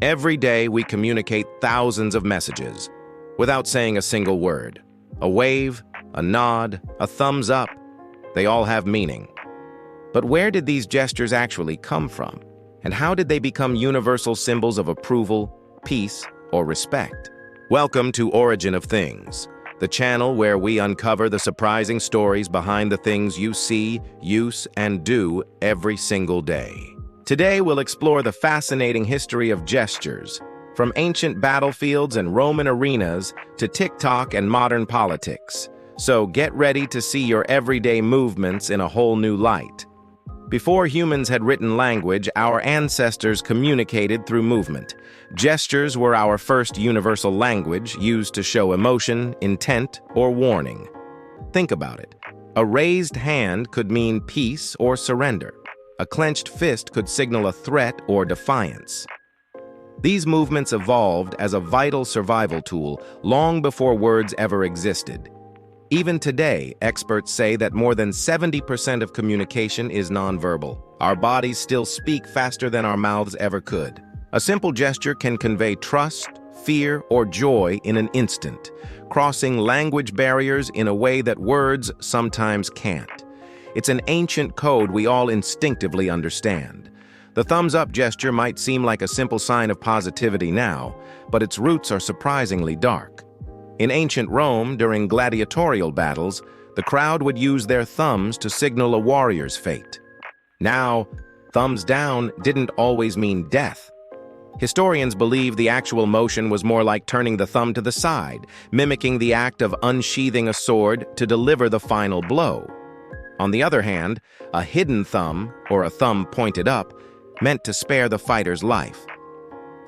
Every day we communicate thousands of messages without saying a single word. A wave, a nod, a thumbs up, they all have meaning. But where did these gestures actually come from? And how did they become universal symbols of approval, peace, or respect? Welcome to Origin of Things, the channel where we uncover the surprising stories behind the things you see, use, and do every single day. Today we'll explore the fascinating history of gestures, from ancient battlefields and Roman arenas to TikTok and modern politics. So get ready to see your everyday movements in a whole new light. Before humans had written language, our ancestors communicated through movement. Gestures were our first universal language, used to show emotion, intent, or warning. Think about it. A raised hand could mean peace or surrender. A clenched fist could signal a threat or defiance. These movements evolved as a vital survival tool long before words ever existed. Even today, experts say that more than 70% of communication is nonverbal. Our bodies still speak faster than our mouths ever could. A simple gesture can convey trust, fear, or joy in an instant, crossing language barriers in a way that words sometimes can't. It's an ancient code we all instinctively understand. The thumbs-up gesture might seem like a simple sign of positivity now, but its roots are surprisingly dark. In ancient Rome, during gladiatorial battles, the crowd would use their thumbs to signal a warrior's fate. Now, thumbs down didn't always mean death. Historians believe the actual motion was more like turning the thumb to the side, mimicking the act of unsheathing a sword to deliver the final blow. On the other hand, a hidden thumb, or a thumb pointed up, meant to spare the fighter's life.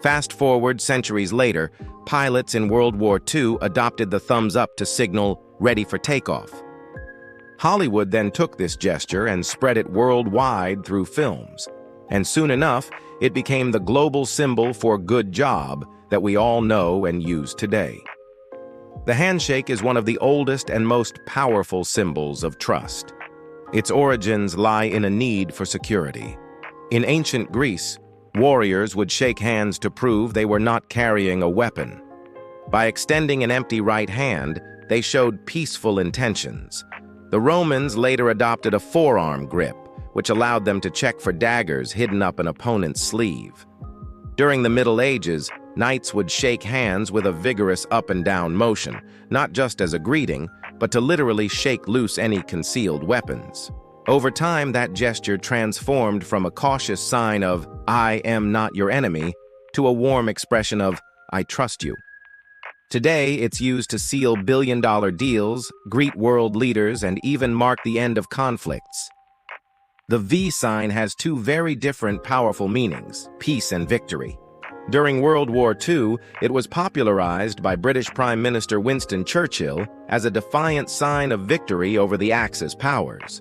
Fast forward centuries later, pilots in World War II adopted the thumbs up to signal ready for takeoff. Hollywood then took this gesture and spread it worldwide through films. And soon enough, it became the global symbol for good job that we all know and use today. The handshake is one of the oldest and most powerful symbols of trust. Its origins lie in a need for security. In ancient Greece, warriors would shake hands to prove they were not carrying a weapon. By extending an empty right hand, they showed peaceful intentions. The Romans later adopted a forearm grip, which allowed them to check for daggers hidden up an opponent's sleeve. During the Middle Ages, knights would shake hands with a vigorous up and down motion, not just as a greeting, but to literally shake loose any concealed weapons. Over time, that gesture transformed from a cautious sign of, "I am not your enemy," to a warm expression of, "I trust you." Today, it's used to seal billion-dollar deals, greet world leaders, and even mark the end of conflicts. The V sign has two very different powerful meanings: peace and victory. During World War II, it was popularized by British Prime Minister Winston Churchill as a defiant sign of victory over the Axis powers.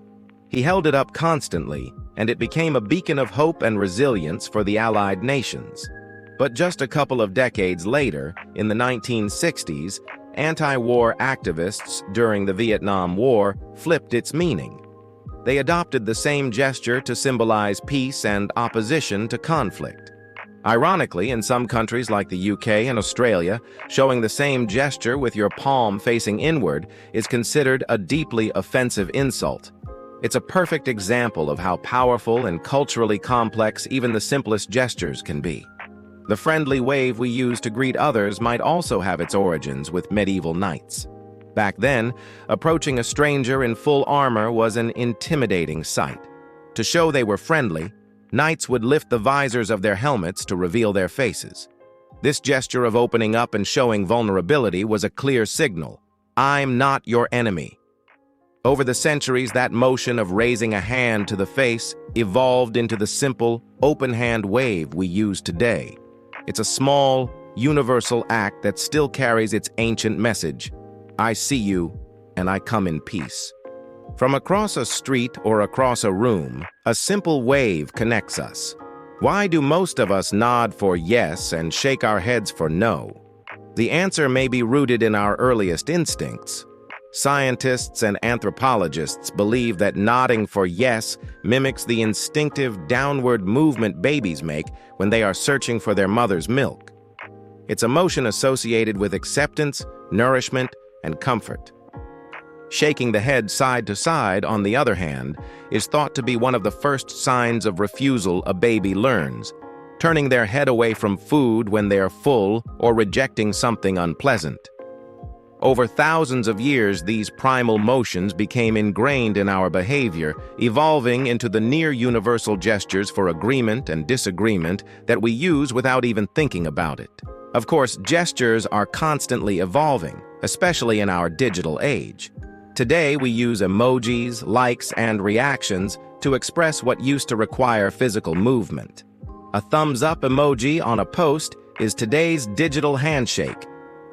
He held it up constantly, and it became a beacon of hope and resilience for the Allied nations. But just a couple of decades later, in the 1960s, anti-war activists during the Vietnam War flipped its meaning. They adopted the same gesture to symbolize peace and opposition to conflict. Ironically, in some countries like the UK and Australia, showing the same gesture with your palm facing inward is considered a deeply offensive insult. It's a perfect example of how powerful and culturally complex even the simplest gestures can be. The friendly wave we use to greet others might also have its origins with medieval knights. Back then, approaching a stranger in full armor was an intimidating sight. To show they were friendly, knights would lift the visors of their helmets to reveal their faces. This gesture of opening up and showing vulnerability was a clear signal: "I'm not your enemy." Over the centuries, that motion of raising a hand to the face evolved into the simple, open-hand wave we use today. It's a small, universal act that still carries its ancient message: "I see you, and I come in peace." From across a street or across a room, a simple wave connects us. Why do most of us nod for yes and shake our heads for no? The answer may be rooted in our earliest instincts. Scientists and anthropologists believe that nodding for yes mimics the instinctive downward movement babies make when they are searching for their mother's milk. It's a motion associated with acceptance, nourishment, and comfort. Shaking the head side to side, on the other hand, is thought to be one of the first signs of refusal a baby learns, turning their head away from food when they are full or rejecting something unpleasant. Over thousands of years, these primal motions became ingrained in our behavior, evolving into the near-universal gestures for agreement and disagreement that we use without even thinking about it. Of course, gestures are constantly evolving, especially in our digital age. Today, we use emojis, likes, and reactions to express what used to require physical movement. A thumbs-up emoji on a post is today's digital handshake,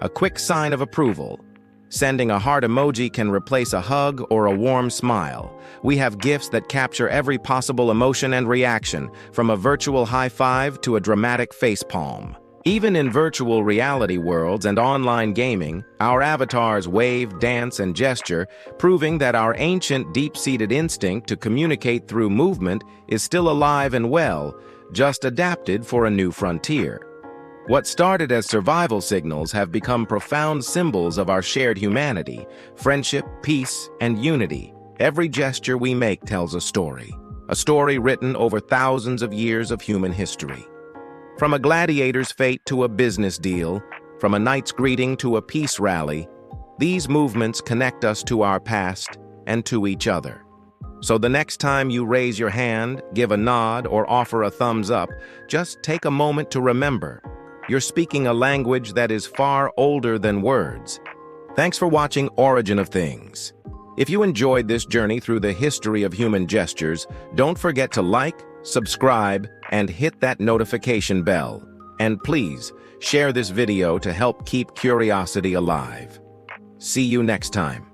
a quick sign of approval. Sending a heart emoji can replace a hug or a warm smile. We have gifts that capture every possible emotion and reaction, from a virtual high five to a dramatic facepalm. Even in virtual reality worlds and online gaming, our avatars wave, dance, and gesture, proving that our ancient, deep-seated instinct to communicate through movement is still alive and well, just adapted for a new frontier. What started as survival signals have become profound symbols of our shared humanity, friendship, peace, and unity. Every gesture we make tells a story written over thousands of years of human history. From a gladiator's fate to a business deal, from a knight's greeting to a peace rally, these movements connect us to our past and to each other. So the next time you raise your hand, give a nod, or offer a thumbs up, just take a moment to remember, you're speaking a language that is far older than words. Thanks for watching Origin of Things. If you enjoyed this journey through the history of human gestures, don't forget to like, subscribe, and hit that notification bell. And please, share this video to help keep curiosity alive. See you next time.